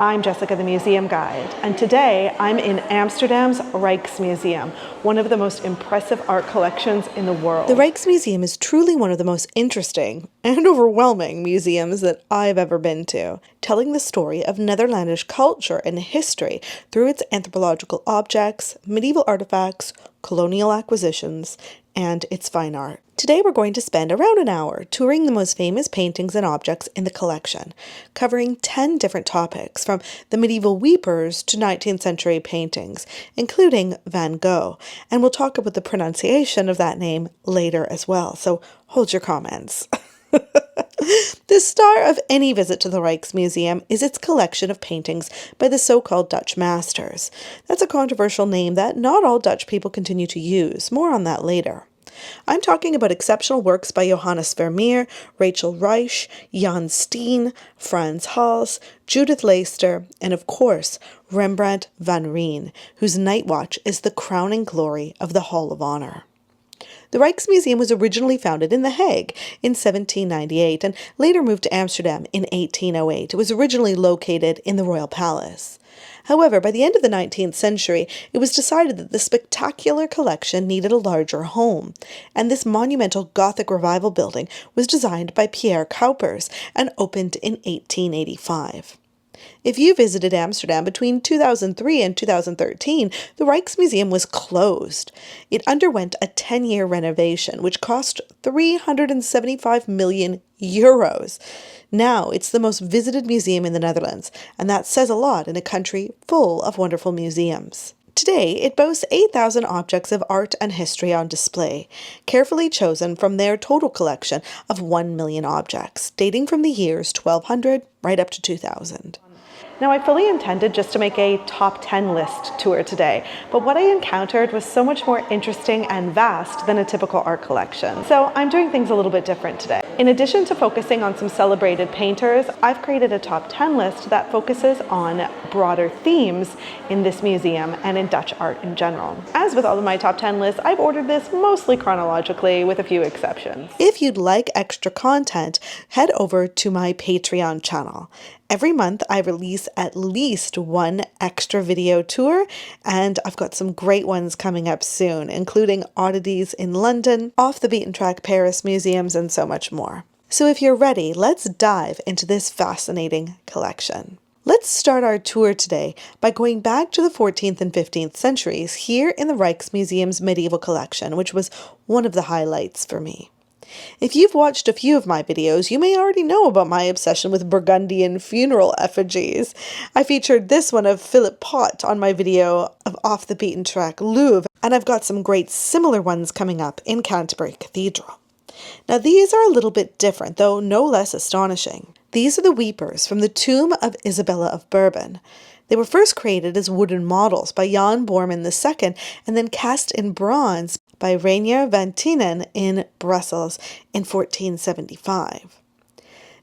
I'm Jessica, the Museum Guide, and today I'm in Amsterdam's Rijksmuseum, one of the most impressive art collections in the world. The Rijksmuseum is truly one of the most interesting and overwhelming museums that I've ever been to, telling the story of Netherlandish culture and history through its anthropological objects, medieval artifacts, colonial acquisitions, and its fine art. Today we're going to spend around an hour touring the most famous paintings and objects in the collection, covering 10 different topics from the medieval weepers to 19th century paintings, including Van Gogh, and we'll talk about the pronunciation of that name later as well, so hold your comments. The star of any visit to the Rijksmuseum is its collection of paintings by the so-called Dutch masters. That's a controversial name that not all Dutch people continue to use. More on that later. I'm talking about exceptional works by Johannes Vermeer, Rachel Reich, Jan Steen, Frans Hals, Judith Leyster, and of course, Rembrandt van Rijn, whose Night Watch is the crowning glory of the Hall of Honor. The Rijksmuseum was originally founded in The Hague in 1798 and later moved to Amsterdam in 1808. It was originally located in the Royal Palace. However, by the end of the 19th century, it was decided that the spectacular collection needed a larger home, and this monumental Gothic revival building was designed by Pierre Cuypers and opened in 1885. If you visited Amsterdam between 2003 and 2013, the Rijksmuseum was closed. It underwent a 10-year renovation, which cost 375 million euros. Now it's the most visited museum in the Netherlands, and that says a lot in a country full of wonderful museums. Today, it boasts 8,000 objects of art and history on display, carefully chosen from their total collection of 1 million objects, dating from the years 1200 right up to 2000. Now, I fully intended just to make a top 10 list tour today, but what I encountered was so much more interesting and vast than a typical art collection. So I'm doing things a little bit different today. In addition to focusing on some celebrated painters, I've created a top 10 list that focuses on broader themes in this museum and in Dutch art in general. As with all of my top 10 lists, I've ordered this mostly chronologically with a few exceptions. If you'd like extra content, head over to my Patreon channel. Every month I release at least one extra video tour, and I've got some great ones coming up soon, including oddities in London, off the beaten track Paris museums, and so much more. So if you're ready, let's dive into this fascinating collection. Let's start our tour today by going back to the 14th and 15th centuries here in the Rijksmuseum's medieval collection, which was one of the highlights for me. If you've watched a few of my videos, you may already know about my obsession with Burgundian funeral effigies. I featured this one of Philip Pot on my video of Off the Beaten Track Louvre, and I've got some great similar ones coming up in Canterbury Cathedral. Now these are a little bit different, though no less astonishing. These are the weepers from the tomb of Isabella of Bourbon. They were first created as wooden models by Jan Borman II and then cast in bronze by Reinier van Tienen in Brussels in 1475.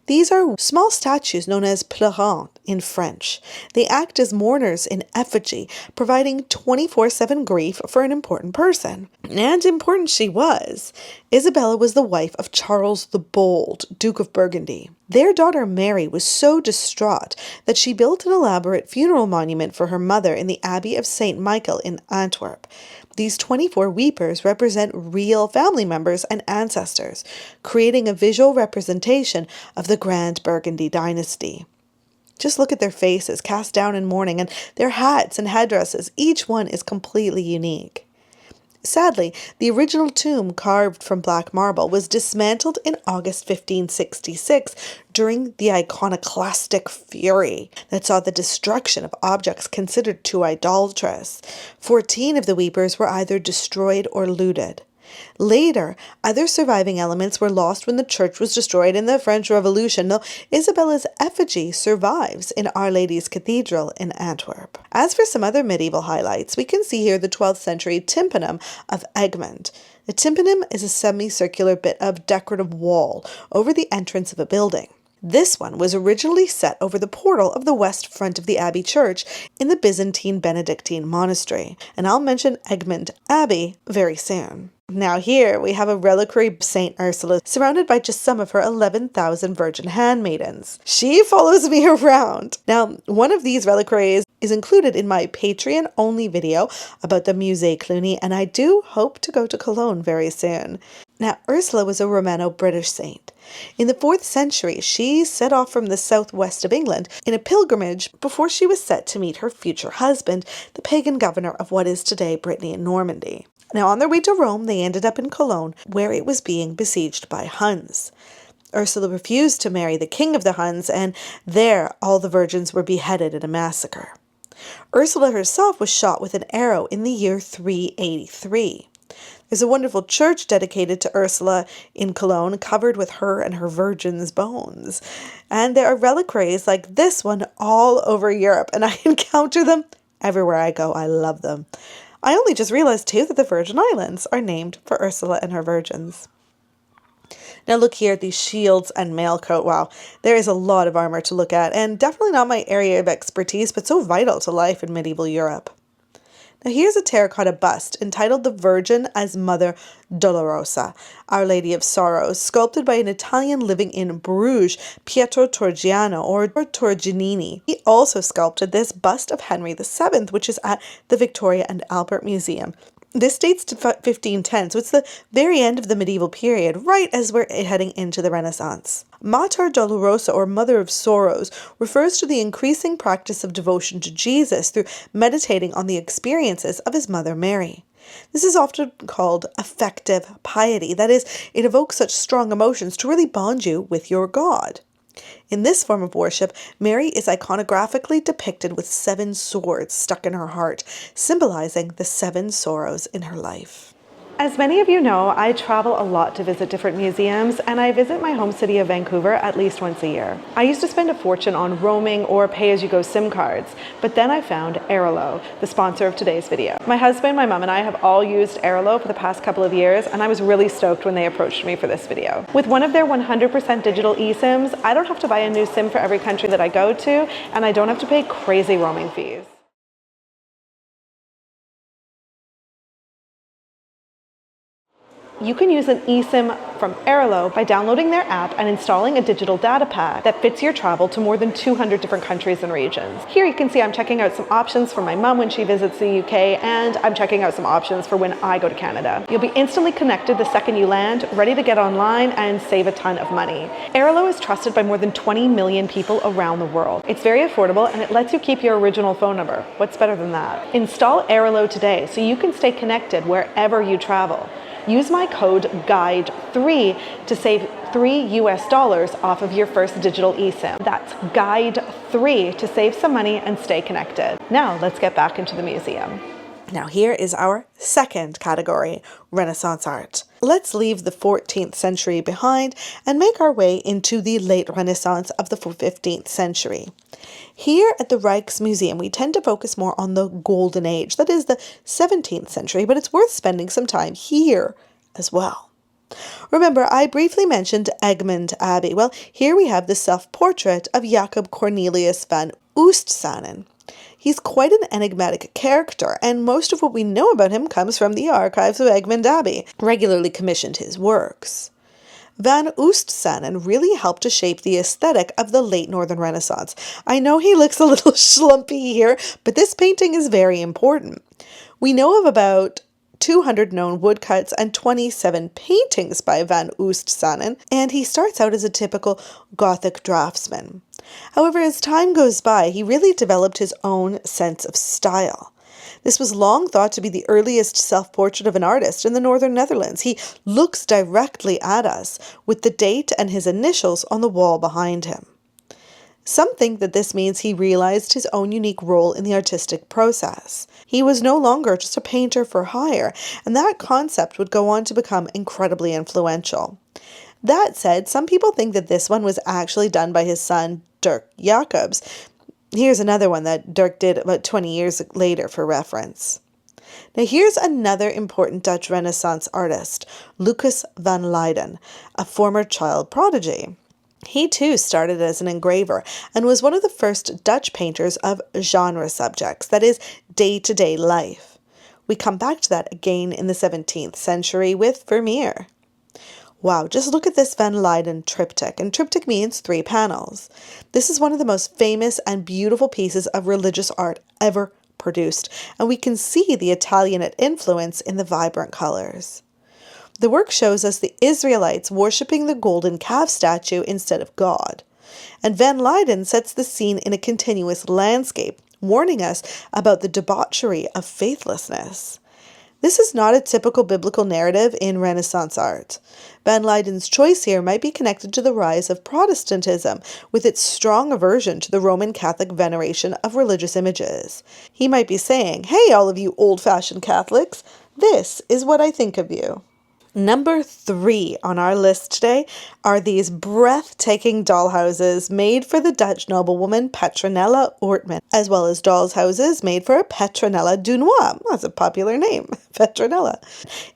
These are small statues known as pleurants in French. They act as mourners in effigy, providing 24/7 grief for an important person. And important she was. Isabella was the wife of Charles the Bold, Duke of Burgundy. Their daughter Mary was so distraught that she built an elaborate funeral monument for her mother in the Abbey of St. Michael in Antwerp. These 24 weepers represent real family members and ancestors, creating a visual representation of the Grand Burgundy dynasty. Just look at their faces cast down in mourning, and their hats and headdresses. Each one is completely unique. Sadly, the original tomb carved from black marble was dismantled in August 1566 during the iconoclastic fury that saw the destruction of objects considered too idolatrous. 14 of the weepers were either destroyed or looted. Later, other surviving elements were lost when the church was destroyed in the French Revolution, though Isabella's effigy survives in Our Lady's Cathedral in Antwerp. As for some other medieval highlights, we can see here the 12th century tympanum of Egmont. The tympanum is a semicircular bit of decorative wall over the entrance of a building. This one was originally set over the portal of the west front of the Abbey Church in the Byzantine Benedictine monastery, and I'll mention Egmont Abbey very soon. Now here we have a reliquary of Saint Ursula surrounded by just some of her 11,000 virgin handmaidens. She follows me around. Now, one of these reliquaries is included in my Patreon only video about the Musée Cluny, and I do hope to go to Cologne very soon. Now, Ursula was a Romano-British saint. In the 4th century, she set off from the southwest of England in a pilgrimage before she was set to meet her future husband, the pagan governor of what is today Brittany and Normandy. Now, on their way to Rome, they ended up in Cologne, where it was being besieged by Huns. Ursula refused to marry the king of the Huns, and there all the virgins were beheaded in a massacre. Ursula herself was shot with an arrow in the year 383. There's a wonderful church dedicated to Ursula in Cologne, covered with her and her virgin's bones. And there are reliquaries like this one all over Europe, and I encounter them everywhere I go. I love them. I only just realized too that the Virgin Islands are named for Ursula and her virgins. Now look here at these shields and mailcoat. Wow, there is a lot of armor to look at, and definitely not my area of expertise, but so vital to life in medieval Europe. Now here's a terracotta bust entitled The Virgin as Mother Dolorosa, Our Lady of Sorrows, sculpted by an Italian living in Bruges, Pietro Torgiano or Torginini. He also sculpted this bust of Henry VII, which is at the Victoria and Albert Museum. This dates to 1510, so it's the very end of the medieval period, right as we're heading into the Renaissance. Mater Dolorosa, or Mother of Sorrows, refers to the increasing practice of devotion to Jesus through meditating on the experiences of his mother Mary. This is often called affective piety, that is, it evokes such strong emotions to really bond you with your God. In this form of worship, Mary is iconographically depicted with 7 swords stuck in her heart, symbolizing the 7 sorrows in her life. As many of you know, I travel a lot to visit different museums, and I visit my home city of Vancouver at least once a year. I used to spend a fortune on roaming or pay-as-you-go SIM cards, but then I found Airalo, the sponsor of today's video. My husband, my mom, and I have all used Airalo for the past couple of years, and I was really stoked when they approached me for this video. With one of their 100% digital eSIMs, I don't have to buy a new SIM for every country that I go to, and I don't have to pay crazy roaming fees. You can use an eSIM from Airalo by downloading their app and installing a digital data pack that fits your travel to more than 200 different countries and regions. Here you can see I'm checking out some options for my mom when she visits the UK, and I'm checking out some options for when I go to Canada. You'll be instantly connected the second you land, ready to get online and save a ton of money. Airalo is trusted by more than 20 million people around the world. It's very affordable, and it lets you keep your original phone number. What's better than that? Install Airalo today so you can stay connected wherever you travel. Use my code GUIDE3 to save $3 off of your first digital eSIM. That's GUIDE3 to save some money and stay connected. Now let's get back into the museum. Now here is our second category, Renaissance art. Let's leave the 14th century behind and make our way into the late Renaissance of the 15th century. Here at the Rijksmuseum, we tend to focus more on the Golden Age, that is the 17th century, but it's worth spending some time here as well. Remember, I briefly mentioned Egmond Abbey. Well, here we have the self-portrait of Jacob Cornelius van Oostsanen. He's quite an enigmatic character, and most of what we know about him comes from the archives of Egmond Abbey, regularly commissioned his works. Van Oostsanen really helped to shape the aesthetic of the late Northern Renaissance. I know he looks a little schlumpy here, but this painting is very important. We know of about 200 known woodcuts and 27 paintings by Van Oostsanen, and he starts out as a typical Gothic draftsman. However, as time goes by, he really developed his own sense of style. This was long thought to be the earliest self-portrait of an artist in the northern Netherlands. He looks directly at us, with the date and his initials on the wall behind him. Some think that this means he realized his own unique role in the artistic process. He was no longer just a painter for hire, and that concept would go on to become incredibly influential. That said, some people think that this one was actually done by his son, Dirk Jacobs. Here's another one that Dirk did about 20 years later for reference. Now here's another important Dutch Renaissance artist, Lucas van Leyden, a former child prodigy. He too started as an engraver and was one of the first Dutch painters of genre subjects, that is, day-to-day life. We come back to that again in the 17th century with Vermeer. Wow, just look at this Van Leyden triptych, and triptych means 3 panels. This is one of the most famous and beautiful pieces of religious art ever produced, and we can see the Italian influence in the vibrant colors. The work shows us the Israelites worshipping the golden calf statue instead of God. And Van Leyden sets the scene in a continuous landscape, warning us about the debauchery of faithlessness. This is not a typical biblical narrative in Renaissance art. Van Leyden's choice here might be connected to the rise of Protestantism, with its strong aversion to the Roman Catholic veneration of religious images. He might be saying, "Hey, all of you old-fashioned Catholics, this is what I think of you." Number 3 on our list today are these breathtaking dollhouses made for the Dutch noblewoman Petronella Ortman, as well as dolls' houses made for Petronella Dunois. That's a popular name, Petronella,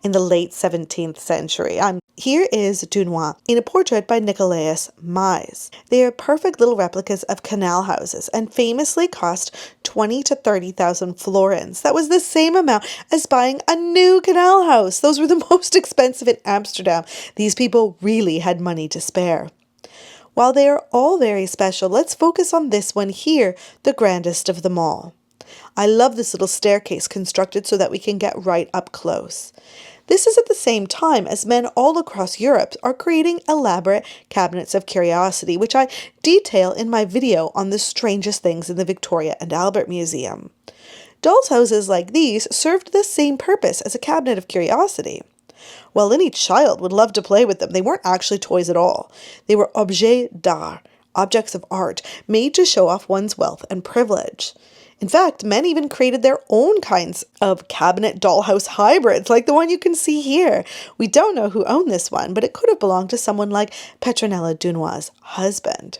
in the late 17th century. Here is Dunois in a portrait by Nicolaus Mies. They are perfect little replicas of canal houses and famously cost 20 to 30,000 florins. That was the same amount as buying a new canal house. Those were the most expensive in Amsterdam. These people really had money to spare. While they are all very special, let's focus on this one here, the grandest of them all. I love this little staircase constructed so that we can get right up close. This is at the same time as men all across Europe are creating elaborate cabinets of curiosity, which I detail in my video on the strangest things in the Victoria and Albert Museum. Dolls' houses like these served the same purpose as a cabinet of curiosity. While any child would love to play with them, they weren't actually toys at all. They were objets d'art, objects of art, made to show off one's wealth and privilege. In fact, men even created their own kinds of cabinet dollhouse hybrids, like the one you can see here. We don't know who owned this one, but it could have belonged to someone like Petronella Dunois' husband.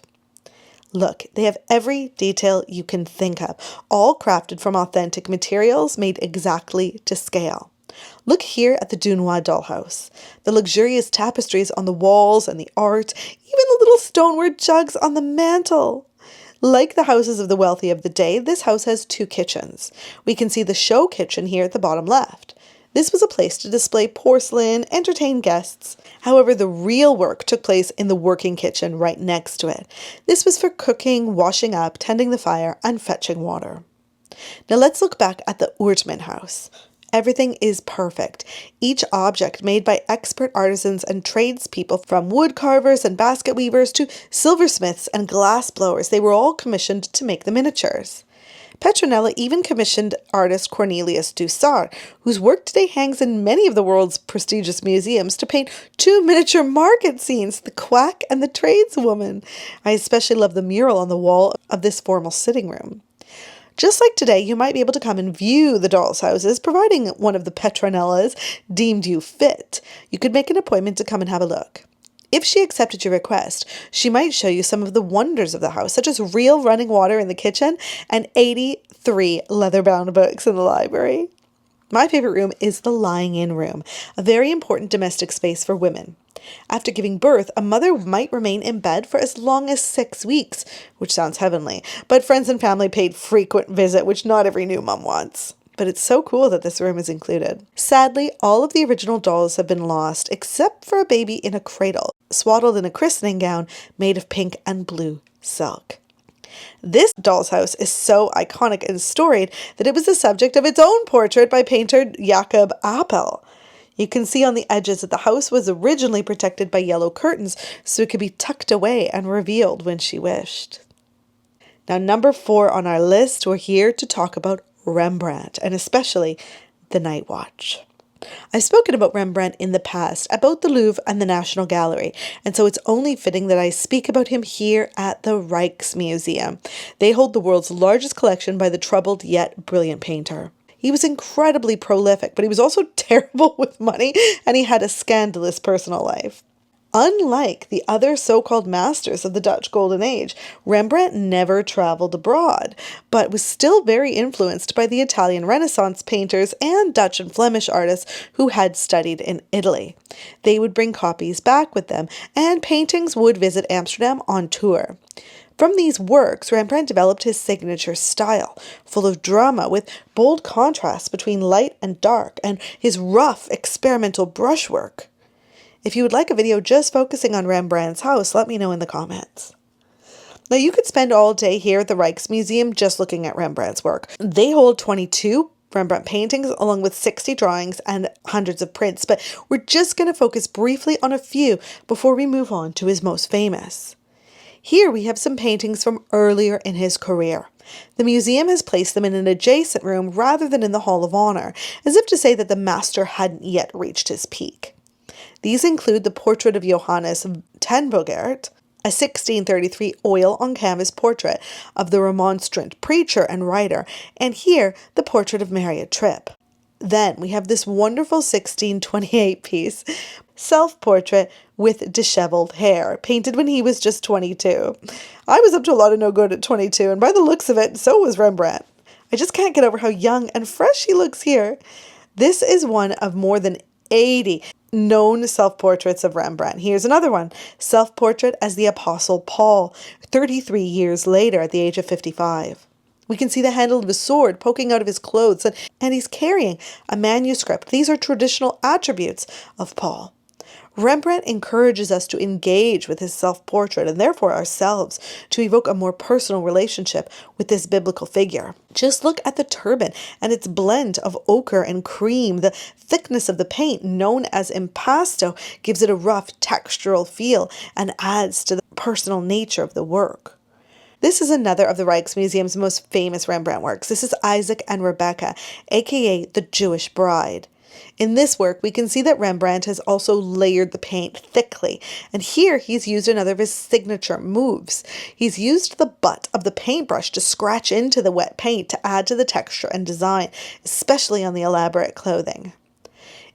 Look, they have every detail you can think of, all crafted from authentic materials made exactly to scale. Look here at the Dunois dollhouse. The luxurious tapestries on the walls and the art, even the little stoneware jugs on the mantel. Like the houses of the wealthy of the day, this house has 2 kitchens. We can see the show kitchen here at the bottom left. This was a place to display porcelain, entertain guests. However, the real work took place in the working kitchen right next to it. This was for cooking, washing up, tending the fire, and fetching water. Now let's look back at the Ortman house. Everything is perfect. Each object made by expert artisans and tradespeople, from wood carvers and basket weavers to silversmiths and glass blowers. They were all commissioned to make the miniatures. Petronella even commissioned artist Cornelius Dussart, whose work today hangs in many of the world's prestigious museums, to paint 2 miniature market scenes, the quack and the tradeswoman. I especially love the mural on the wall of this formal sitting room. Just like today, you might be able to come and view the dolls' houses, providing one of the Petronellas deemed you fit. You could make an appointment to come and have a look. If she accepted your request, she might show you some of the wonders of the house, such as real running water in the kitchen and 83 leather-bound books in the library. My favorite room is the lying-in room, a very important domestic space for women. After giving birth, a mother might remain in bed for as long as 6 weeks, which sounds heavenly, but friends and family paid frequent visit, which not every new mom wants. But it's so cool that this room is included. Sadly, all of the original dolls have been lost, except for a baby in a cradle, swaddled in a christening gown made of pink and blue silk. This doll's house is so iconic and storied that it was the subject of its own portrait by painter Jacob Appel. You can see on the edges that the house was originally protected by yellow curtains so it could be tucked away and revealed when she wished. Now, number 4 on our list, we're here to talk about Rembrandt, and especially the Night Watch. I've spoken about Rembrandt in the past, about the Louvre and the National Gallery, and so it's only fitting that I speak about him here at the Rijksmuseum. They hold the world's largest collection by the troubled yet brilliant painter. He was incredibly prolific, but he was also terrible with money, and he had a scandalous personal life. Unlike the other so-called masters of the Dutch Golden Age, Rembrandt never traveled abroad, but was still very influenced by the Italian Renaissance painters and Dutch and Flemish artists who had studied in Italy. They would bring copies back with them, and paintings would visit Amsterdam on tour. From these works, Rembrandt developed his signature style, full of drama, with bold contrasts between light and dark, and his rough, experimental brushwork. If you would like a video just focusing on Rembrandt's house, let me know in the comments. Now, you could spend all day here at the Rijksmuseum just looking at Rembrandt's work. They hold 22 Rembrandt paintings along with 60 drawings and hundreds of prints, but we're just going to focus briefly on a few before we move on to his most famous. Here we have some paintings from earlier in his career. The museum has placed them in an adjacent room rather than in the Hall of Honor, as if to say that the master hadn't yet reached his peak. These include the portrait of Johannes Vermeer, a 1633 oil-on-canvas portrait of the Remonstrant preacher and writer, and here the portrait of Mary at Tripp. Then we have this wonderful 1628 piece, self-portrait with disheveled hair, painted when he was just 22. I was up to a lot of no good at 22, and by the looks of it, so was Rembrandt. I just can't get over how young and fresh he looks here. This is one of more than 80 known self-portraits of Rembrandt. Here's another one, self-portrait as the Apostle Paul, 33 years later at the age of 55. We can see the handle of a sword poking out of his clothes, and he's carrying a manuscript. These are traditional attributes of Paul. Rembrandt encourages us to engage with his self-portrait and therefore ourselves to evoke a more personal relationship with this biblical figure. Just look at the turban and its blend of ochre and cream. The thickness of the paint, known as impasto, gives it a rough textural feel and adds to the personal nature of the work. This is another of the Rijksmuseum's most famous Rembrandt works. This is Isaac and Rebecca, aka the Jewish Bride. In this work, we can see that Rembrandt has also layered the paint thickly, and here he's used another of his signature moves. He's used the butt of the paintbrush to scratch into the wet paint to add to the texture and design, especially on the elaborate clothing.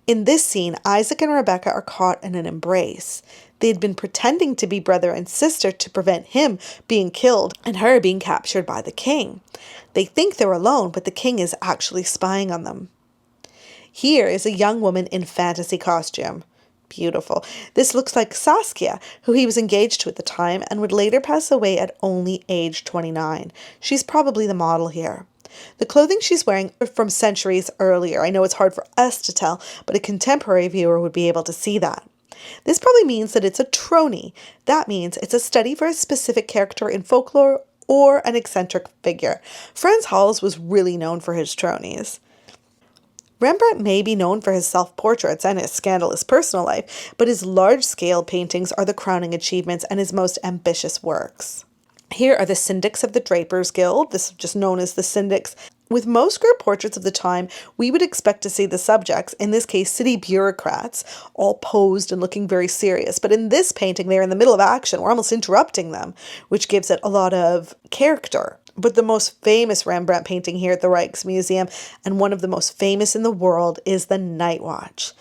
In this scene, Isaac and Rebecca are caught in an embrace. They had been pretending to be brother and sister to prevent him being killed and her being captured by the king. They think they're alone, but the king is actually spying on them. Here is a young woman in fantasy costume. Beautiful. This looks like Saskia, who he was engaged to at the time and would later pass away at only age 29. She's probably the model here. The clothing she's wearing are from centuries earlier. I know it's hard for us to tell, but a contemporary viewer would be able to see that. This probably means that it's a tronie. That means it's a study for a specific character in folklore or an eccentric figure. Frans Hals was really known for his tronies. Rembrandt may be known for his self-portraits and his scandalous personal life, but his large-scale paintings are the crowning achievements and his most ambitious works. Here are the Syndics of the Drapers Guild, this is just known as the Syndics. With most group portraits of the time, we would expect to see the subjects, in this case city bureaucrats, all posed and looking very serious. But in this painting, they're in the middle of action. We're almost interrupting them, which gives it a lot of character. But the most famous Rembrandt painting here at the Rijksmuseum, and one of the most famous in the world, is the Night Watch.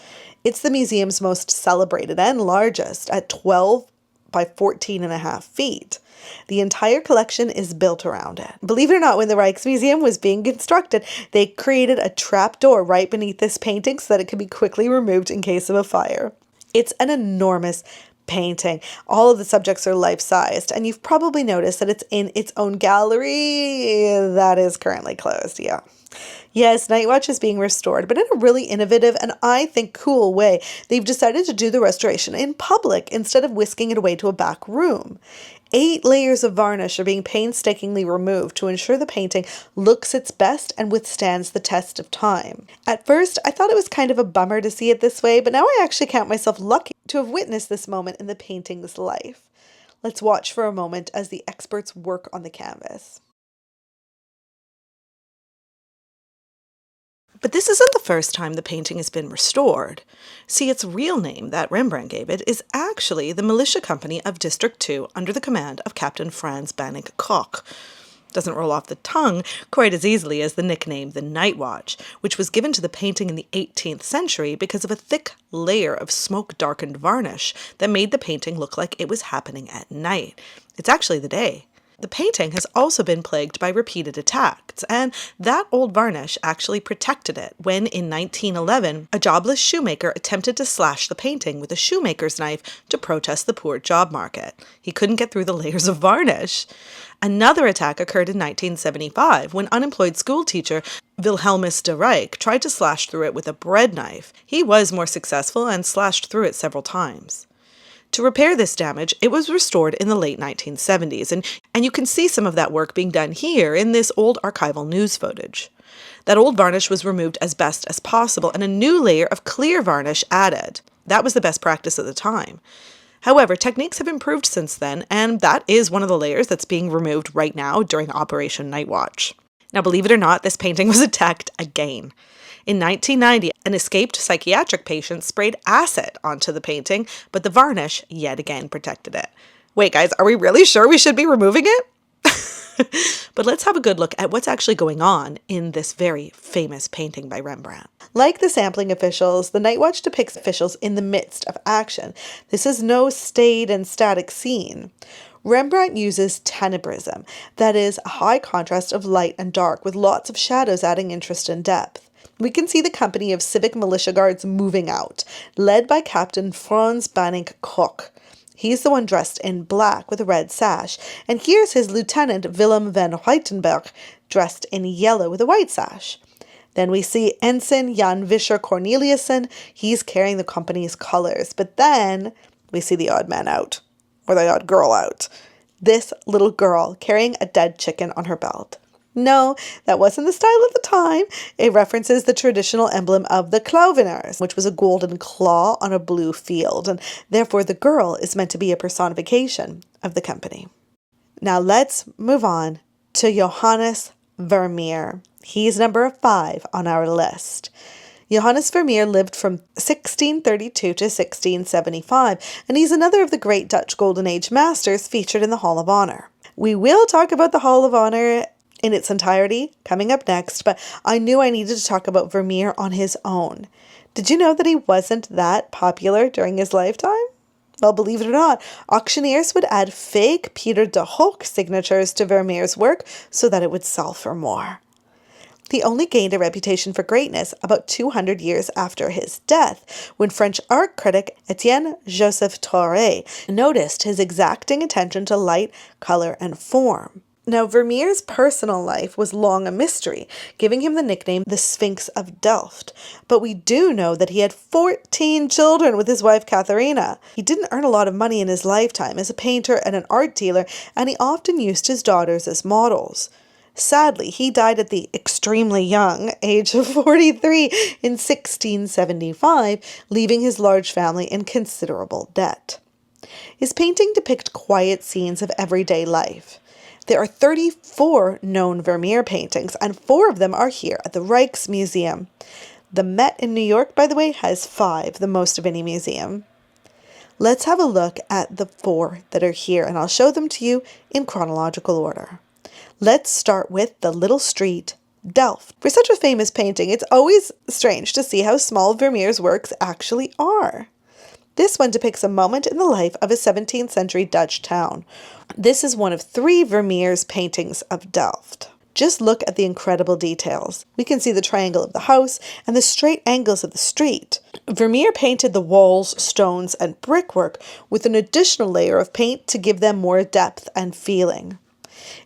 It's the museum's most celebrated and largest at 12 by 14.5 feet. The entire collection is built around it. Believe it or not, when the Rijksmuseum was being constructed, they created a trap door right beneath this painting so that it could be quickly removed in case of a fire. It's an enormous painting. All of the subjects are life-sized, and you've probably noticed that it's in its own gallery that is currently closed. Yes, Night Watch is being restored, but in a really innovative and I think cool way. They've decided to do the restoration in public instead of whisking it away to a back room. 8 layers of varnish are being painstakingly removed to ensure the painting looks its best and withstands the test of time. At first, I thought it was kind of a bummer to see it this way, but now I actually count myself lucky to have witnessed this moment in the painting's life. Let's watch for a moment as the experts work on the canvas. But this isn't the first time the painting has been restored. See, its real name that Rembrandt gave it is actually the Militia Company of District 2 under the command of Captain Frans Banning Gogh. Doesn't roll off the tongue quite as easily as the nickname the Night Watch, which was given to the painting in the 18th century because of a thick layer of smoke-darkened varnish that made the painting look like it was happening at night. It's actually the day. The painting has also been plagued by repeated attacks, and that old varnish actually protected it when, in 1911, a jobless shoemaker attempted to slash the painting with a shoemaker's knife to protest the poor job market. He couldn't get through the layers of varnish. Another attack occurred in 1975 when unemployed schoolteacher Wilhelmus de Rijk tried to slash through it with a bread knife. He was more successful and slashed through it several times. To repair this damage, it was restored in the late 1970s, and you can see some of that work being done here in this old archival news footage. That old varnish was removed as best as possible and a new layer of clear varnish added. That was the best practice at the time. However, techniques have improved since then, and that is one of the layers that's being removed right now during Operation Night Watch. Now, believe it or not, this painting was attacked again. In 1990, an escaped psychiatric patient sprayed acid onto the painting, but the varnish yet again protected it. Wait, guys, are we really sure we should be removing it? But let's have a good look at what's actually going on in this very famous painting by Rembrandt. Like the sampling officials, the Night Watch depicts officials in the midst of action. This is no staid and static scene. Rembrandt uses tenebrism, that is, a high contrast of light and dark with lots of shadows adding interest and depth. We can see the company of civic militia guards moving out, led by Captain Franz Banning Gogh. He's the one dressed in black with a red sash, and here's his lieutenant Willem van Huytenberg dressed in yellow with a white sash. Then we see Ensign Jan Vischer Corneliussen. He's carrying the company's colors, but then we see the odd man out, or the odd girl out. This little girl carrying a dead chicken on her belt. No, that wasn't the style of the time. It references the traditional emblem of the Klauweners, which was a golden claw on a blue field, and therefore the girl is meant to be a personification of the company. Now let's move on to Johannes Vermeer. He's number 5 on our list. Johannes Vermeer lived from 1632 to 1675, and he's another of the great Dutch Golden Age masters featured in the Hall of Honor. We will talk about the Hall of Honor in its entirety coming up next, but I knew I needed to talk about Vermeer on his own. Did you know that he wasn't that popular during his lifetime? Well, believe it or not, auctioneers would add fake Peter de Hoogh signatures to Vermeer's work so that it would sell for more. He only gained a reputation for greatness about 200 years after his death, when French art critic Etienne Joseph Thoré noticed his exacting attention to light, color, and form. Now, Vermeer's personal life was long a mystery, giving him the nickname the Sphinx of Delft. But we do know that he had 14 children with his wife Katharina. He didn't earn a lot of money in his lifetime as a painter and an art dealer, and he often used his daughters as models. Sadly, he died at the extremely young age of 43 in 1675, leaving his large family in considerable debt. His paintings depict quiet scenes of everyday life. There are 34 known Vermeer paintings, and 4 of them are here at the Rijksmuseum. The Met in New York, by the way, has 5, the most of any museum. Let's have a look at the 4 that are here, and I'll show them to you in chronological order. Let's start with The Little Street, Delft. For such a famous painting, it's always strange to see how small Vermeer's works actually are. This one depicts a moment in the life of a 17th century Dutch town. This is one of 3 Vermeer's paintings of Delft. Just look at the incredible details. We can see the triangle of the house and the straight angles of the street. Vermeer painted the walls, stones, and brickwork with an additional layer of paint to give them more depth and feeling.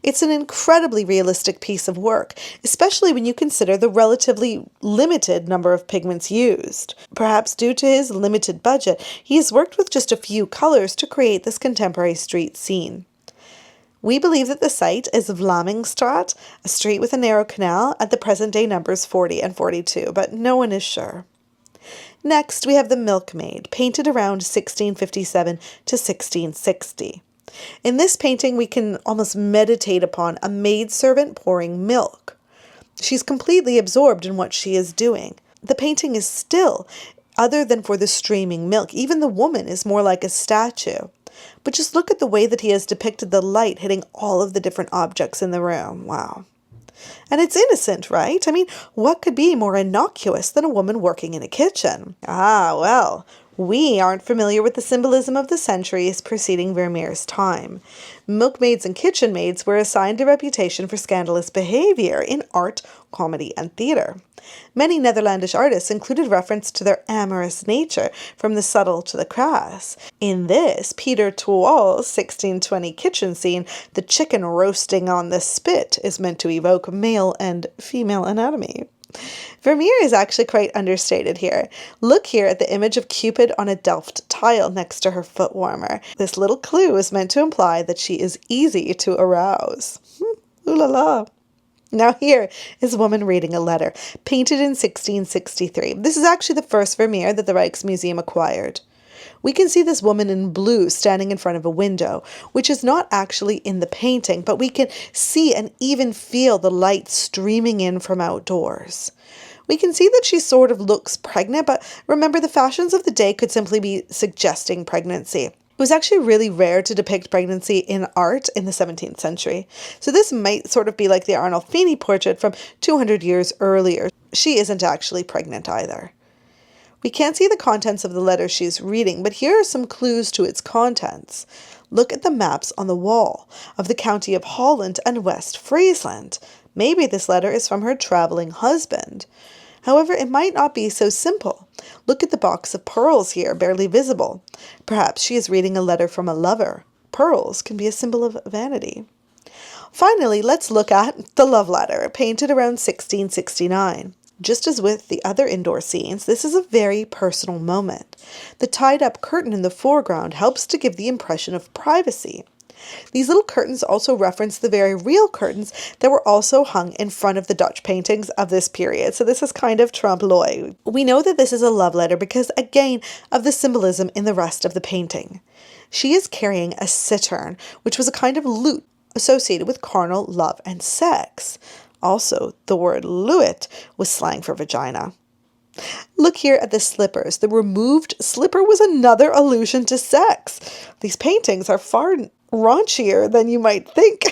It's an incredibly realistic piece of work, especially when you consider the relatively limited number of pigments used. Perhaps due to his limited budget, he has worked with just a few colors to create this contemporary street scene. We believe that the site is Vlamingstraat, a street with a narrow canal at the present-day numbers 40 and 42, but no one is sure. Next, we have the Milkmaid, painted around 1657 to 1660. In this painting, we can almost meditate upon a maidservant pouring milk. She's completely absorbed in what she is doing. The painting is still, other than for the streaming milk. Even the woman is more like a statue. But just look at the way that he has depicted the light hitting all of the different objects in the room. Wow. And it's innocent, right? I mean, what could be more innocuous than a woman working in a kitchen? Ah, well, We aren't familiar with the symbolism of the centuries preceding Vermeer's time. Milkmaids and kitchen maids were assigned a reputation for scandalous behavior in art, comedy, and theatre. Many Netherlandish artists included reference to their amorous nature, from the subtle to the crass. In this Peter Touwal's 1620 kitchen scene, the chicken roasting on the spit is meant to evoke male and female anatomy. Vermeer is actually quite understated here. Look here at the image of Cupid on a Delft tile next to her foot warmer. This little clue is meant to imply that she is easy to arouse. Ooh la la. Now here is a woman reading a letter, painted in 1663. This is actually the first Vermeer that the Rijksmuseum acquired. We can see this woman in blue standing in front of a window, which is not actually in the painting, but we can see and even feel the light streaming in from outdoors. We can see that she sort of looks pregnant, but remember, the fashions of the day could simply be suggesting pregnancy. It was actually really rare to depict pregnancy in art in the 17th century. So this might sort of be like the Arnolfini portrait from 200 years earlier. She isn't actually pregnant either. We can't see the contents of the letter she's reading, but here are some clues to its contents. Look at the maps on the wall of the county of Holland and West Friesland. Maybe this letter is from her traveling husband. However, it might not be so simple. Look at the box of pearls here, barely visible. Perhaps she is reading a letter from a lover. Pearls can be a symbol of vanity. Finally, let's look at the love letter, painted around 1669. Just as with the other indoor scenes, this is a very personal moment. The tied-up curtain in the foreground helps to give the impression of privacy. These little curtains also reference the very real curtains that were also hung in front of the Dutch paintings of this period. So this is kind of trompe-l'oeil. We know that this is a love letter because, again, of the symbolism in the rest of the painting. She is carrying a cittern, which was a kind of lute associated with carnal love and sex. Also, the word luet was slang for vagina. Look here at the slippers. The removed slipper was another allusion to sex. These paintings are far raunchier than you might think.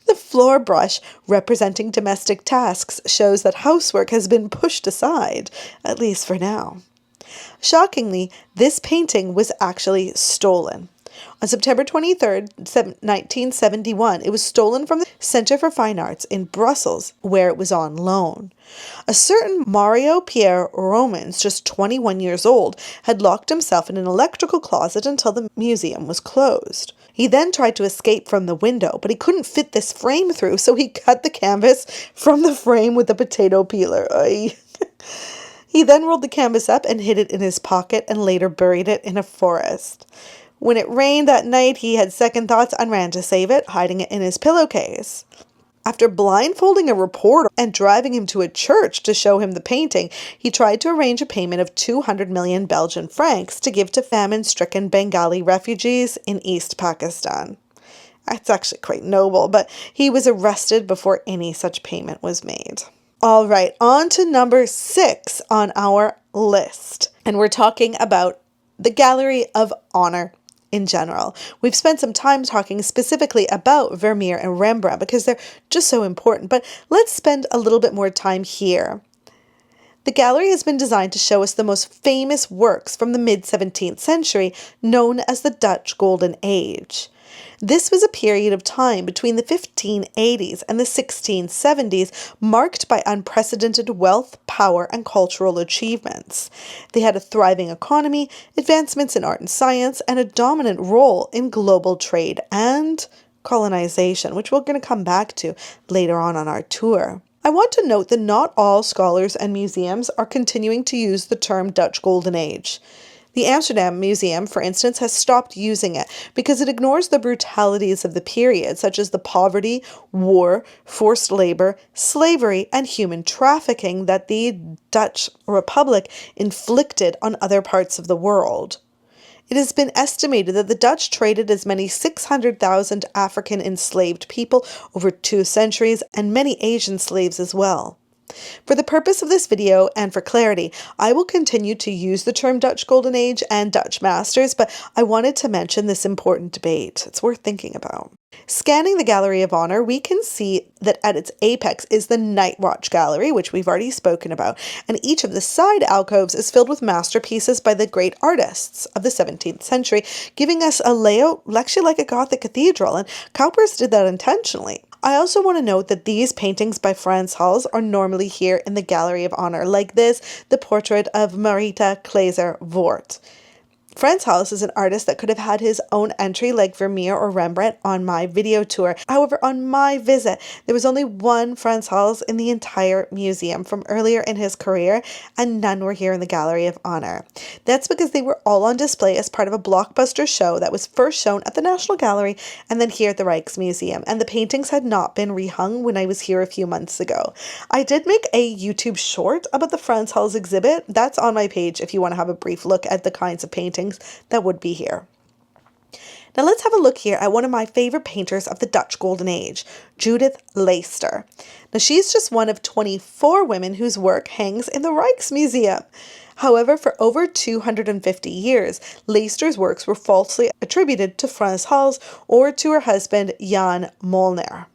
The floor brush representing domestic tasks shows that housework has been pushed aside, at least for now. Shockingly, this painting was actually stolen. On September 23rd, 1971, it was stolen from the Center for Fine Arts in Brussels, where it was on loan. A certain Mario Pierre Romans, just 21 years old, had locked himself in an electrical closet until the museum was closed. He then tried to escape from the window, but he couldn't fit this frame through, so he cut the canvas from the frame with a potato peeler. He then rolled the canvas up and hid it in his pocket and later buried it in a forest. When it rained that night, he had second thoughts and ran to save it, hiding it in his pillowcase. After blindfolding a reporter and driving him to a church to show him the painting, he tried to arrange a payment of 200 million Belgian francs to give to famine-stricken Bengali refugees in East Pakistan. That's actually quite noble, but he was arrested before any such payment was made. All right, on to number 6 on our list. And we're talking about the Gallery of Honor. In general, we've spent some time talking specifically about Vermeer and Rembrandt because they're just so important, but let's spend a little bit more time here. The gallery has been designed to show us the most famous works from the mid-17th century, known as the Dutch Golden Age. This was a period of time between the 1580s and the 1670s, marked by unprecedented wealth, power, and cultural achievements. They had a thriving economy, advancements in art and science, and a dominant role in global trade and colonization, which we're going to come back to later on our tour. I want to note that not all scholars and museums are continuing to use the term Dutch Golden Age. The Amsterdam Museum, for instance, has stopped using it because it ignores the brutalities of the period, such as the poverty, war, forced labor, slavery, and human trafficking that the Dutch Republic inflicted on other parts of the world. It has been estimated that the Dutch traded as many 600,000 African enslaved people over 2 centuries and many Asian slaves as well. For the purpose of this video and for clarity, I will continue to use the term Dutch Golden Age and Dutch Masters, but I wanted to mention this important debate. It's worth thinking about. Scanning the Gallery of Honor, we can see that at its apex is the Night Watch Gallery, which we've already spoken about, and each of the side alcoves is filled with masterpieces by the great artists of the 17th century, giving us a layout actually like a Gothic cathedral, and Cowper's did that intentionally. I also want to note that these paintings by Frans Hals are normally here in the Gallery of Honor, like this, the portrait of Marita Kleiser-Voort. Frans Hals is an artist that could have had his own entry like Vermeer or Rembrandt on my video tour. However, on my visit, there was only one Frans Hals in the entire museum from earlier in his career, and none were here in the Gallery of Honor. That's because they were all on display as part of a blockbuster show that was first shown at the National Gallery and then here at the Rijksmuseum, and the paintings had not been rehung when I was here a few months ago. I did make a YouTube short about the Frans Hals exhibit. That's on my page if you want to have a brief look at the kinds of paintings that would be here. Now let's have a look here at one of my favorite painters of the Dutch Golden Age, Judith Leyster. Now she's just one of 24 women whose work hangs in the Rijksmuseum. However, for over 250 years, Leyster's works were falsely attributed to Frans Hals or to her husband Jan Molnar.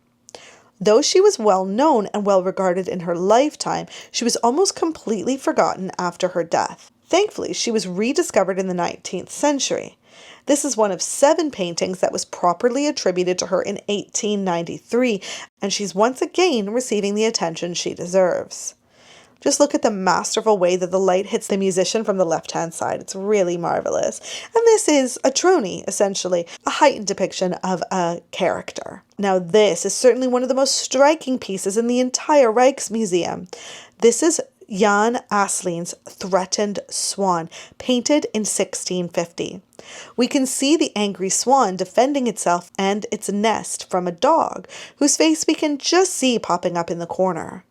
Though she was well known and well regarded in her lifetime, she was almost completely forgotten after her death. Thankfully, she was rediscovered in the 19th century. This is one of 7 paintings that was properly attributed to her in 1893, and she's once again receiving the attention she deserves. Just look at the masterful way that the light hits the musician from the left-hand side. It's really marvelous. And this is a tronie, essentially, a heightened depiction of a character. Now, this is certainly one of the most striking pieces in the entire Rijksmuseum. This is Jan Asselyn's Threatened Swan, painted in 1650. We can see the angry swan defending itself and its nest from a dog, whose face we can just see popping up in the corner.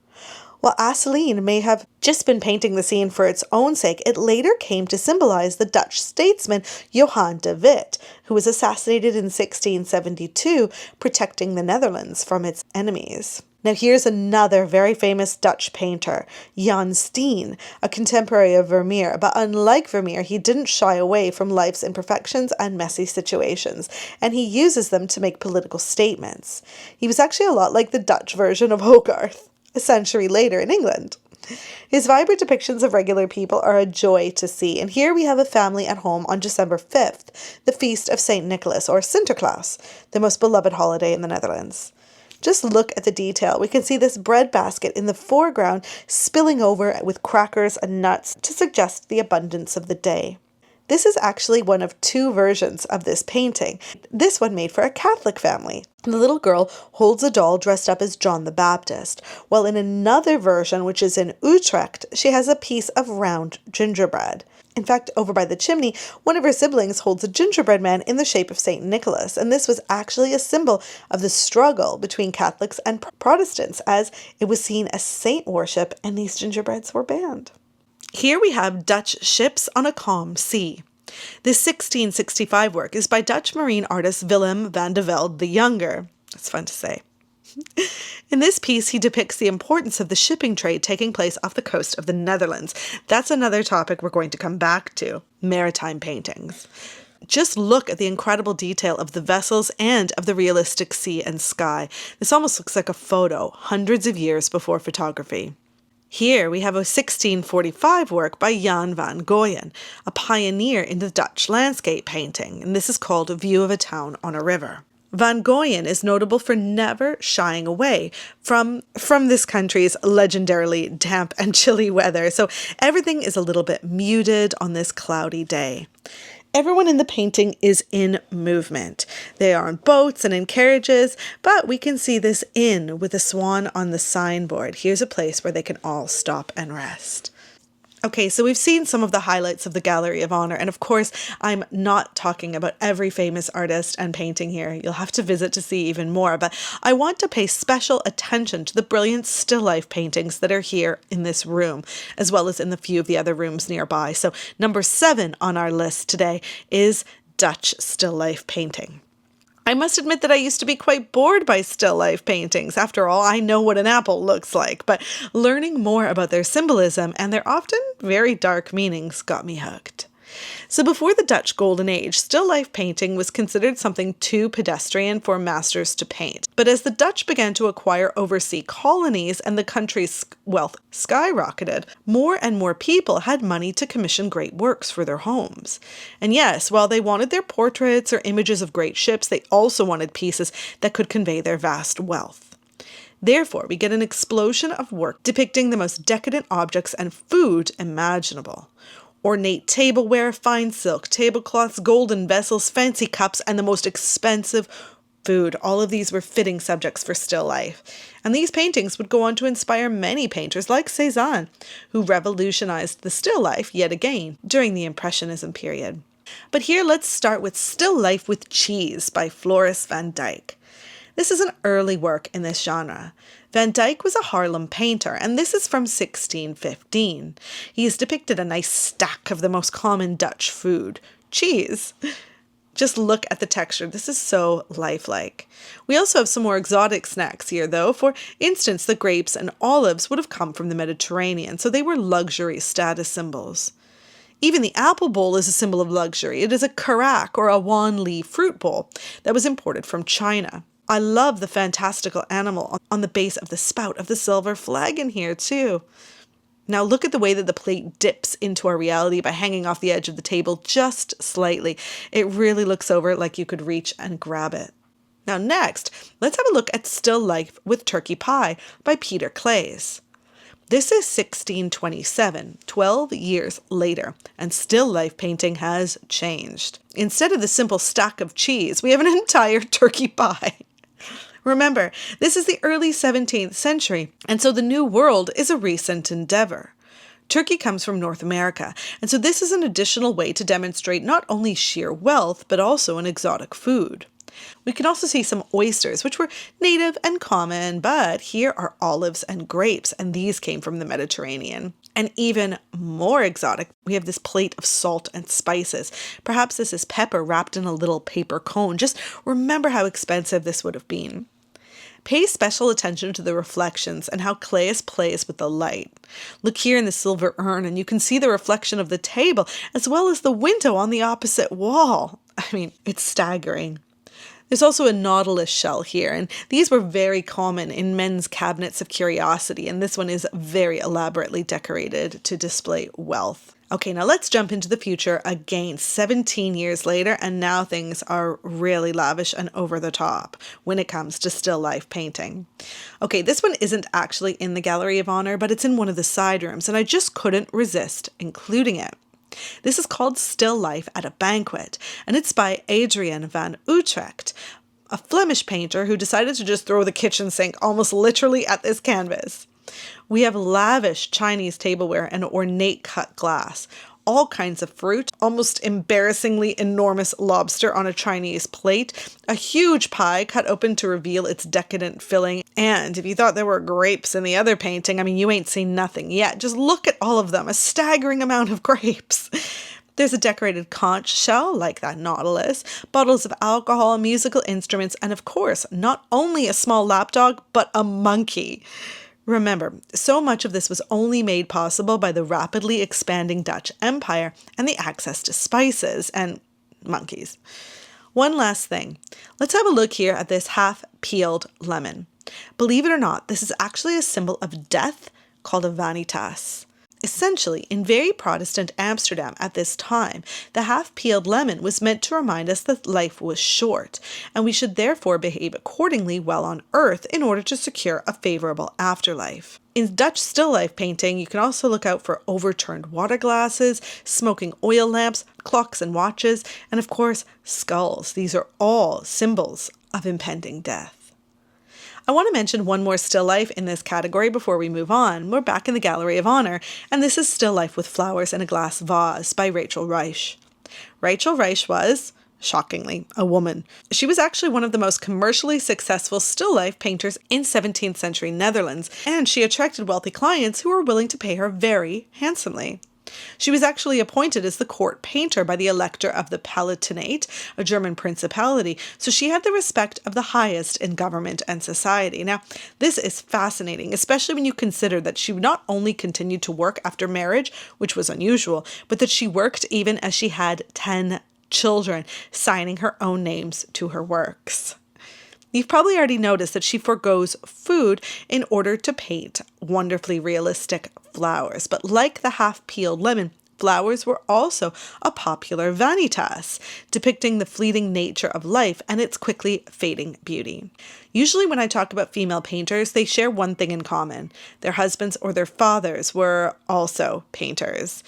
While Asselyn may have just been painting the scene for its own sake, it later came to symbolize the Dutch statesman Johan de Witt, who was assassinated in 1672, protecting the Netherlands from its enemies. Now here's another very famous Dutch painter, Jan Steen, a contemporary of Vermeer, but unlike Vermeer, he didn't shy away from life's imperfections and messy situations, and he uses them to make political statements. He was actually a lot like the Dutch version of Hogarth, a century later in England. His vibrant depictions of regular people are a joy to see, and here we have a family at home on December 5th, the feast of St. Nicholas, or Sinterklaas, the most beloved holiday in the Netherlands. Just look at the detail. We can see this bread basket in the foreground spilling over with crackers and nuts to suggest the abundance of the day. This is actually one of 2 versions of this painting. This one made for a Catholic family. The little girl holds a doll dressed up as John the Baptist, while in another version, which is in Utrecht, she has a piece of round gingerbread. In fact, over by the chimney, one of her siblings holds a gingerbread man in the shape of St. Nicholas, and this was actually a symbol of the struggle between Catholics and Protestants, as it was seen as saint worship and these gingerbreads were banned. Here we have Dutch ships on a calm sea. This 1665 work is by Dutch marine artist Willem van de Velde the Younger. That's fun to say. In this piece, he depicts the importance of the shipping trade taking place off the coast of the Netherlands. That's another topic we're going to come back to, maritime paintings. Just look at the incredible detail of the vessels and of the realistic sea and sky. This almost looks like a photo, hundreds of years before photography. Here we have a 1645 work by Jan van Goyen, a pioneer in the Dutch landscape painting, and this is called A View of a Town on a River. Van Goyen is notable for never shying away from this country's legendarily damp and chilly weather, so everything is a little bit muted on this cloudy day. Everyone in the painting is in movement. They are on boats and in carriages, but we can see this inn with a swan on the signboard. Here's a place where they can all stop and rest. Okay, so we've seen some of the highlights of the Gallery of Honor, and of course, I'm not talking about every famous artist and painting here. You'll have to visit to see even more, but I want to pay special attention to the brilliant still life paintings that are here in this room, as well as in the few of the other rooms nearby. So number 7 on our list today is Dutch still life painting. I must admit that I used to be quite bored by still life paintings. After all, I know what an apple looks like, but learning more about their symbolism and their often very dark meanings got me hooked. So before the Dutch Golden Age, still life painting was considered something too pedestrian for masters to paint. But as the Dutch began to acquire overseas colonies and the country's wealth skyrocketed, more and more people had money to commission great works for their homes. And yes, while they wanted their portraits or images of great ships, they also wanted pieces that could convey their vast wealth. Therefore, we get an explosion of work depicting the most decadent objects and food imaginable. Ornate tableware, fine silk tablecloths, golden vessels, fancy cups, and the most expensive food. All of these were fitting subjects for still life. And these paintings would go on to inspire many painters like Cézanne, who revolutionized the still life yet again during the Impressionism period. But here let's start with Still Life with Cheese by Floris van Dijk. This is an early work in this genre. Van Dyck was a Haarlem painter, and this is from 1615. He has depicted a nice stack of the most common Dutch food, cheese. Just look at the texture. This is so lifelike. We also have some more exotic snacks here, though. For instance, the grapes and olives would have come from the Mediterranean, so they were luxury status symbols. Even the apple bowl is a symbol of luxury. It is a carac, or a wan li fruit bowl, that was imported from China. I love the fantastical animal on the base of the spout of the silver flagon here too. Now look at the way that the plate dips into our reality by hanging off the edge of the table just slightly. It really looks over like you could reach and grab it. Now next, let's have a look at Still Life with Turkey Pie by Peter Claes. This is 1627, 12 years later, and still life painting has changed. Instead of the simple stack of cheese, we have an entire turkey pie. Remember, this is the early 17th century, and so the New World is a recent endeavor. Turkey comes from North America, and so this is an additional way to demonstrate not only sheer wealth, but also an exotic food. We can also see some oysters, which were native and common, but here are olives and grapes, and these came from the Mediterranean. And even more exotic, we have this plate of salt and spices. Perhaps this is pepper wrapped in a little paper cone. Just remember how expensive this would have been. Pay special attention to the reflections and how Claes plays with the light. Look here in the silver urn, and you can see the reflection of the table, as well as the window on the opposite wall. I mean, it's staggering. There's also a nautilus shell here, and these were very common in men's cabinets of curiosity, and this one is very elaborately decorated to display wealth. Okay, now let's jump into the future again, 17 years later, and now things are really lavish and over the top when it comes to still life painting. Okay, this one isn't actually in the Gallery of Honor, but it's in one of the side rooms, and I just couldn't resist including it. This is called Still Life at a Banquet, and it's by Adrian van Utrecht, a Flemish painter who decided to just throw the kitchen sink almost literally at this canvas. We have lavish Chinese tableware and ornate cut glass, all kinds of fruit, almost embarrassingly enormous lobster on a Chinese plate, a huge pie cut open to reveal its decadent filling, and if you thought there were grapes in the other painting, I mean, you ain't seen nothing yet. Just look at all of them, a staggering amount of grapes. There's a decorated conch shell, like that nautilus, bottles of alcohol, musical instruments, and of course, not only a small lapdog, but a monkey. Remember, so much of this was only made possible by the rapidly expanding Dutch Empire and the access to spices and monkeys. One last thing. Let's have a look here at this half-peeled lemon. Believe it or not, this is actually a symbol of death called a vanitas. Essentially, in very Protestant Amsterdam at this time, the half-peeled lemon was meant to remind us that life was short, and we should therefore behave accordingly while on earth in order to secure a favorable afterlife. In Dutch still life painting, you can also look out for overturned water glasses, smoking oil lamps, clocks and watches, and of course, skulls. These are all symbols of impending death. I want to mention one more still life in this category before we move on. We're back in the Gallery of Honor, and this is Still Life with Flowers in a Glass Vase by Rachel Reich. Rachel Reich was, shockingly, a woman. She was actually one of the most commercially successful still life painters in 17th century Netherlands, and she attracted wealthy clients who were willing to pay her very handsomely. She was actually appointed as the court painter by the Elector of the Palatinate, a German principality, so she had the respect of the highest in government and society. Now, this is fascinating, especially when you consider that she not only continued to work after marriage, which was unusual, but that she worked even as she had 10 children, signing her own names to her works. You've probably already noticed that she forgoes food in order to paint wonderfully realistic flowers. But like the half-peeled lemon, flowers were also a popular vanitas, depicting the fleeting nature of life and its quickly fading beauty. Usually when I talk about female painters, they share one thing in common. Their husbands or their fathers were also painters.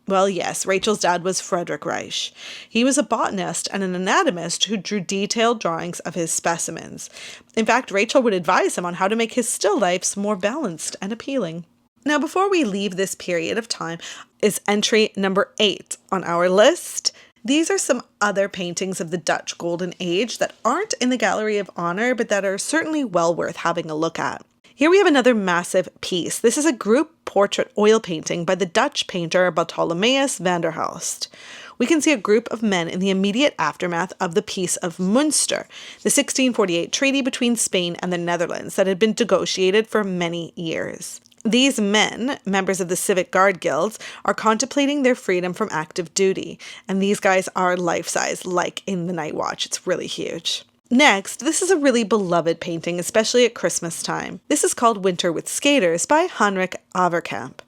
Well, yes, Rachel's dad was Friedrich Reich. He was a botanist and an anatomist who drew detailed drawings of his specimens. In fact, Rachel would advise him on how to make his still lifes more balanced and appealing. Now, before we leave this period of time is entry number 8 on our list. These are some other paintings of the Dutch Golden Age that aren't in the Gallery of Honor, but that are certainly well worth having a look at. Here we have another massive piece. This is a group portrait oil painting by the Dutch painter Bartholomeus van der Hulst. We can see a group of men in the immediate aftermath of the Peace of Münster, the 1648 treaty between Spain and the Netherlands that had been negotiated for many years. These men, members of the Civic Guard Guilds, are contemplating their freedom from active duty, and these guys are life-size, like in the Night Watch. It's really huge. Next, this is a really beloved painting, especially at Christmas time. This is called Winter with Skaters by Heinrich Averkamp.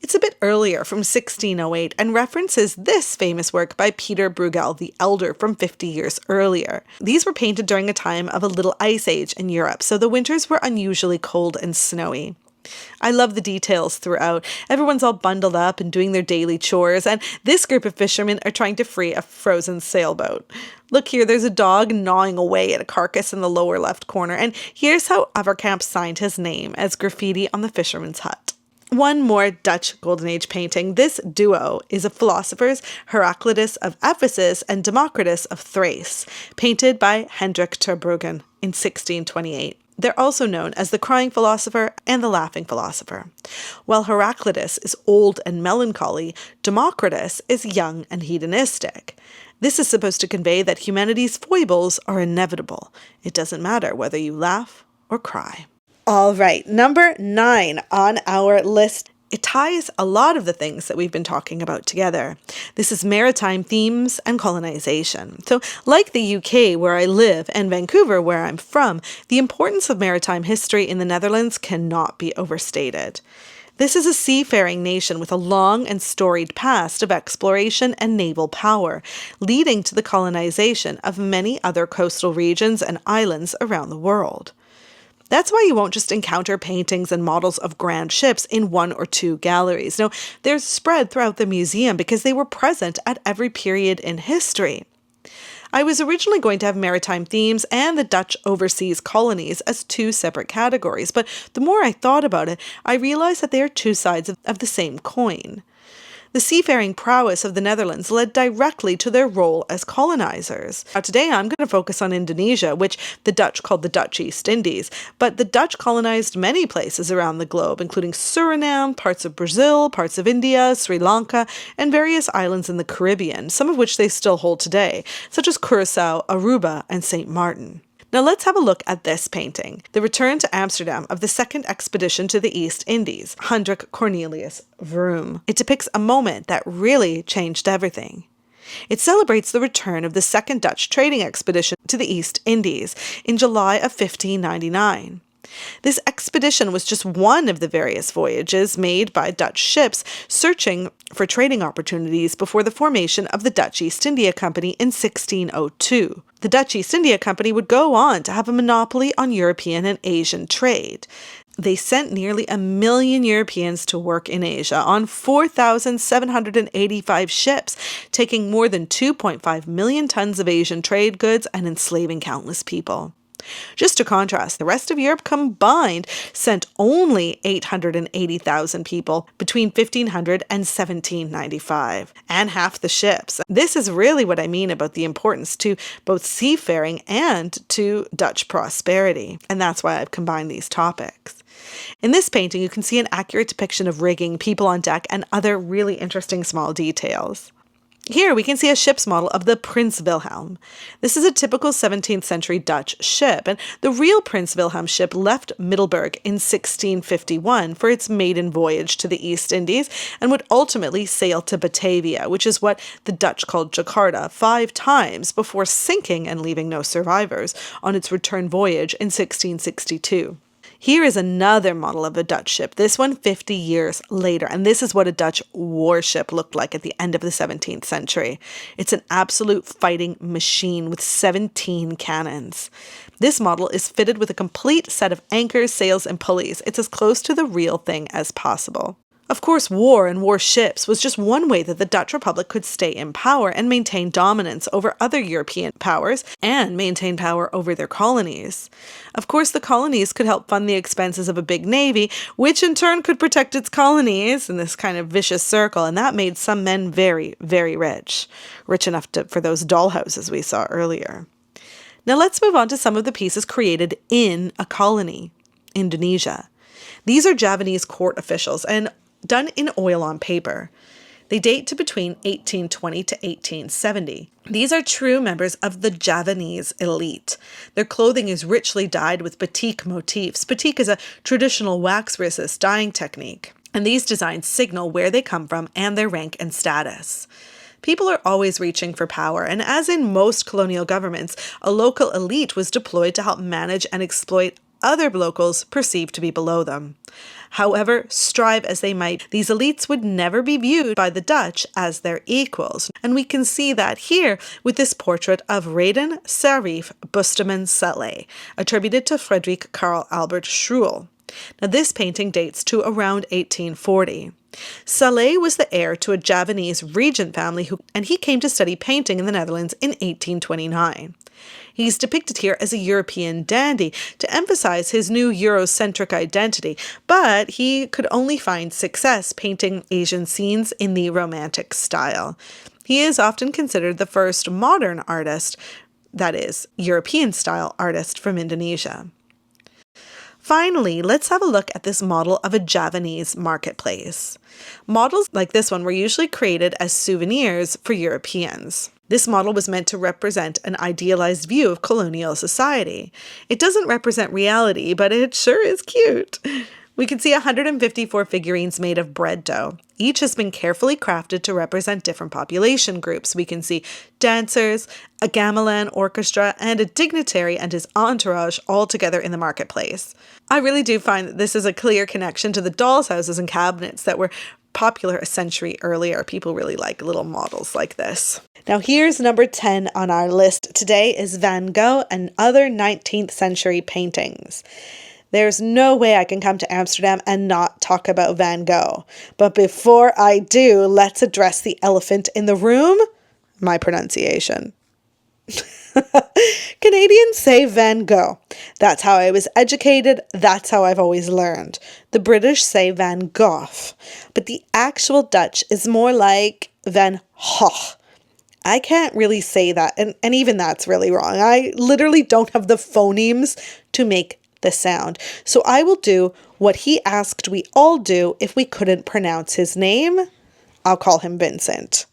It's a bit earlier, from 1608, and references this famous work by Peter Bruegel the Elder from 50 years earlier. These were painted during a time of a little ice age in Europe, so the winters were unusually cold and snowy. I love the details throughout. Everyone's all bundled up and doing their daily chores, and this group of fishermen are trying to free a frozen sailboat. Look here, there's a dog gnawing away at a carcass in the lower left corner, and here's how Averkamp signed his name as graffiti on the fisherman's hut. One more Dutch Golden Age painting. This duo is of philosophers Heraclitus of Ephesus and Democritus of Thrace, painted by Hendrik ter Brugghen in 1628. They're also known as the crying philosopher and the laughing philosopher. While Heraclitus is old and melancholy, Democritus is young and hedonistic. This is supposed to convey that humanity's foibles are inevitable. It doesn't matter whether you laugh or cry. All right, number 9 on our list. It ties a lot of the things that we've been talking about together. This is maritime themes and colonization. So, like the UK where I live and Vancouver where I'm from, the importance of maritime history in the Netherlands cannot be overstated. This is a seafaring nation with a long and storied past of exploration and naval power, leading to the colonization of many other coastal regions and islands around the world. That's why you won't just encounter paintings and models of grand ships in 1 or 2 galleries. No, they're spread throughout the museum because they were present at every period in history. I was originally going to have maritime themes and the Dutch overseas colonies as 2 separate categories, but the more I thought about it, I realized that they are 2 sides of the same coin. The seafaring prowess of the Netherlands led directly to their role as colonizers. Now, today I'm going to focus on Indonesia, which the Dutch called the Dutch East Indies, but the Dutch colonized many places around the globe, including Suriname, parts of Brazil, parts of India, Sri Lanka, and various islands in the Caribbean, some of which they still hold today, such as Curacao, Aruba, and St. Martin. Now let's have a look at this painting, The Return to Amsterdam of the Second Expedition to the East Indies, Hendrik Cornelius Vroom. It depicts a moment that really changed everything. It celebrates the return of the Second Dutch Trading Expedition to the East Indies in July of 1599. This expedition was just one of the various voyages made by Dutch ships searching for trading opportunities before the formation of the Dutch East India Company in 1602. The Dutch East India Company would go on to have a monopoly on European and Asian trade. They sent nearly 1 million Europeans to work in Asia on 4,785 ships, taking more than 2.5 million tons of Asian trade goods and enslaving countless people. Just to contrast, the rest of Europe combined sent only 880,000 people between 1500 and 1795, and half the ships. This is really what I mean about the importance to both seafaring and to Dutch prosperity, and that's why I've combined these topics. In this painting, you can see an accurate depiction of rigging, people on deck, and other really interesting small details. Here we can see a ship's model of the Prince Wilhelm. This is a typical 17th century Dutch ship, and the real Prince Wilhelm ship left Middelburg in 1651 for its maiden voyage to the East Indies and would ultimately sail to Batavia, which is what the Dutch called Jakarta, 5 times before sinking and leaving no survivors on its return voyage in 1662. Here is another model of a Dutch ship, this one 50 years later, and this is what a Dutch warship looked like at the end of the 17th century. It's an absolute fighting machine with 17 cannons. This model is fitted with a complete set of anchors, sails, and pulleys. It's as close to the real thing as possible. Of course, war and warships was just one way that the Dutch Republic could stay in power and maintain dominance over other European powers and maintain power over their colonies. Of course, the colonies could help fund the expenses of a big navy, which in turn could protect its colonies in this kind of vicious circle, and that made some men very, very rich. Rich enough for those dollhouses we saw earlier. Now let's move on to some of the pieces created in a colony, Indonesia. These are Javanese court officials and done in oil on paper. They date to between 1820 to 1870. These are true members of the Javanese elite. Their clothing is richly dyed with batik motifs. Batik is a traditional wax-resist dyeing technique, and these designs signal where they come from and their rank and status. People are always reaching for power, and as in most colonial governments, a local elite was deployed to help manage and exploit other locals perceived to be below them. However, strive as they might, these elites would never be viewed by the Dutch as their equals. And we can see that here with this portrait of Reden Serif Busteman Saleh, attributed to Frederick Karl Albert Schruel. Now this painting dates to around 1840. Saleh was the heir to a Javanese regent family and he came to study painting in the Netherlands in 1829. He's depicted here as a European dandy to emphasize his new Eurocentric identity, but he could only find success painting Asian scenes in the Romantic style. He is often considered the first modern artist, that is, European-style artist from Indonesia. Finally, let's have a look at this model of a Javanese marketplace. Models like this one were usually created as souvenirs for Europeans. This model was meant to represent an idealized view of colonial society. It doesn't represent reality, but it sure is cute. We can see 154 figurines made of bread dough. Each has been carefully crafted to represent different population groups. We can see dancers, a gamelan orchestra, and a dignitary and his entourage all together in the marketplace. I really do find that this is a clear connection to the dolls' houses and cabinets that were popular a century earlier. People really like little models like this. Now here's number 10 on our list. Today is Van Gogh and other 19th century paintings. There's no way I can come to Amsterdam and not talk about Van Gogh. But before I do, let's address the elephant in the room, my pronunciation. Canadians say Van Gogh. That's how I was educated. That's how I've always learned. The British say Van Gogh. But the actual Dutch is more like Van Gogh. I can't really say that, and even that's really wrong. I literally don't have the phonemes to make the sound. So I will do what he asked we all do if we couldn't pronounce his name. I'll call him Vincent.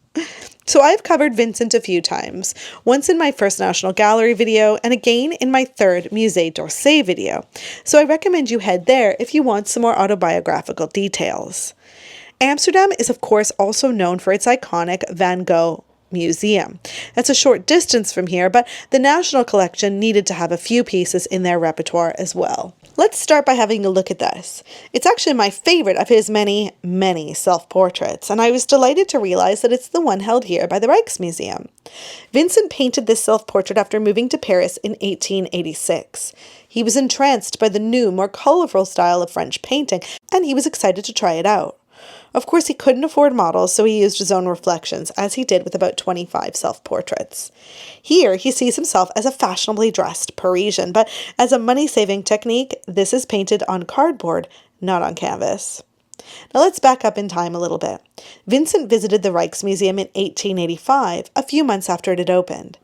So I've covered Vincent a few times, once in my first National Gallery video and again in my third Musée d'Orsay video. So I recommend you head there if you want some more autobiographical details. Amsterdam is of course also known for its iconic Van Gogh Museum. That's a short distance from here, but the National Collection needed to have a few pieces in their repertoire as well. Let's start by having a look at this. It's actually my favorite of his many, many self-portraits, and I was delighted to realize that it's the one held here by the Rijksmuseum. Vincent painted this self-portrait after moving to Paris in 1886. He was entranced by the new, more colorful style of French painting, and he was excited to try it out. Of course, he couldn't afford models, so he used his own reflections, as he did with about 25 self-portraits. Here, he sees himself as a fashionably dressed Parisian, but as a money-saving technique, this is painted on cardboard, not on canvas. Now let's back up in time a little bit. Vincent visited the Rijksmuseum in 1885, a few months after it had opened.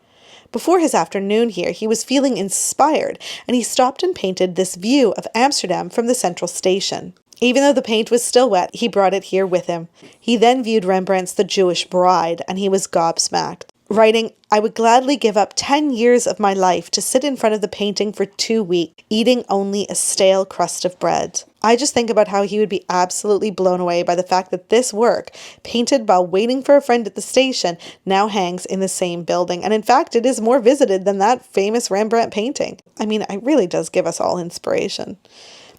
Before his afternoon here, he was feeling inspired, and he stopped and painted this view of Amsterdam from the central station. Even though the paint was still wet, he brought it here with him. He then viewed Rembrandt's The Jewish Bride, and he was gobsmacked, writing, "I would gladly give up 10 years of my life to sit in front of the painting for 2 weeks, eating only a stale crust of bread." I just think about how he would be absolutely blown away by the fact that this work, painted while waiting for a friend at the station, now hangs in the same building. And in fact, it is more visited than that famous Rembrandt painting. I mean, it really does give us all inspiration.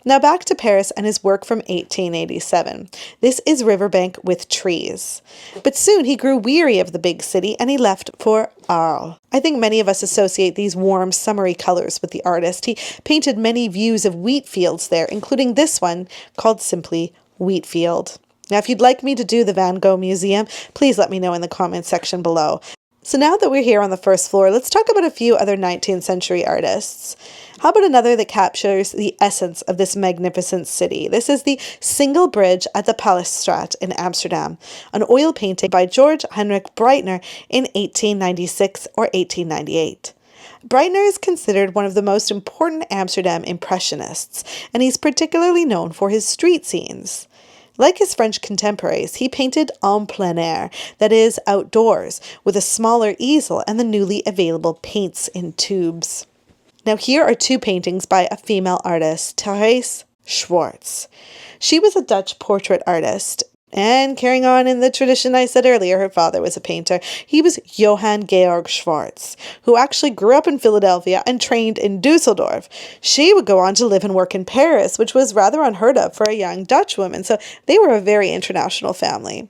Now back to Paris and his work from 1887. This is Riverbank with trees. But soon he grew weary of the big city and he left for Arles. I think many of us associate these warm, summery colors with the artist. He painted many views of wheat fields there, including this one called simply Wheatfield. Now, if you'd like me to do the Van Gogh Museum, please let me know in the comments section below. So now that we're here on the first floor, let's talk about a few other 19th century artists. How about another that captures the essence of this magnificent city? This is the single bridge at the Palacestraat in Amsterdam, an oil painting by George Henrik Breitner in 1896 or 1898. Breitner is considered one of the most important Amsterdam impressionists, and he's particularly known for his street scenes. Like his French contemporaries, he painted en plein air, that is, outdoors, with a smaller easel and the newly available paints in tubes. Now here are two paintings by a female artist, Therese Schwartz. She was a Dutch portrait artist, and carrying on in the tradition I said earlier, her father was a painter. He was Johann Georg Schwartz, who actually grew up in Philadelphia and trained in Dusseldorf. She would go on to live and work in Paris, which was rather unheard of for a young Dutch woman, so they were a very international family.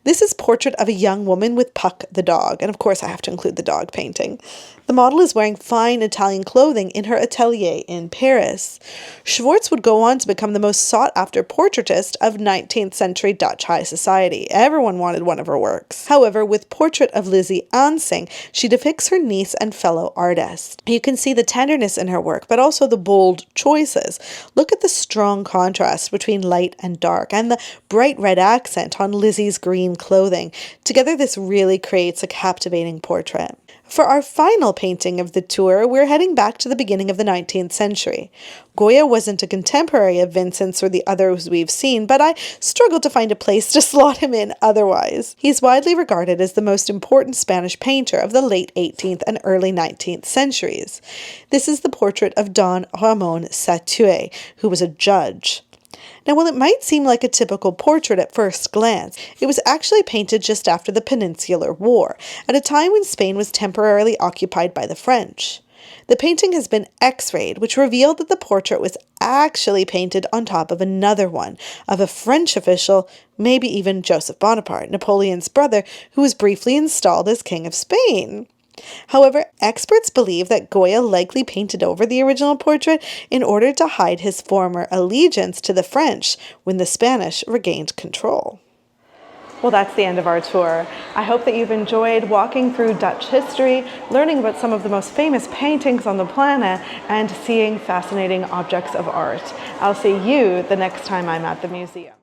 This is portrait of a young woman with Puck the dog, and of course I have to include the dog painting. The model is wearing fine Italian clothing in her atelier in Paris. Schwartz would go on to become the most sought-after portraitist of 19th century Dutch high society. Everyone wanted one of her works. However, with Portrait of Lizzie Ansing, she depicts her niece and fellow artist. You can see the tenderness in her work, but also the bold choices. Look at the strong contrast between light and dark, and the bright red accent on Lizzie's green clothing. Together, this really creates a captivating portrait. For our final painting of the tour, we're heading back to the beginning of the 19th century. Goya wasn't a contemporary of Vincent's or the others we've seen, but I struggled to find a place to slot him in otherwise. He's widely regarded as the most important Spanish painter of the late 18th and early 19th centuries. This is the portrait of Don Ramon Satué, who was a judge. Now, while it might seem like a typical portrait at first glance, it was actually painted just after the Peninsular War, at a time when Spain was temporarily occupied by the French. The painting has been X-rayed, which revealed that the portrait was actually painted on top of another one, of a French official, maybe even Joseph Bonaparte, Napoleon's brother, who was briefly installed as King of Spain. However, experts believe that Goya likely painted over the original portrait in order to hide his former allegiance to the French when the Spanish regained control. Well, that's the end of our tour. I hope that you've enjoyed walking through Dutch history, learning about some of the most famous paintings on the planet, and seeing fascinating objects of art. I'll see you the next time I'm at the museum.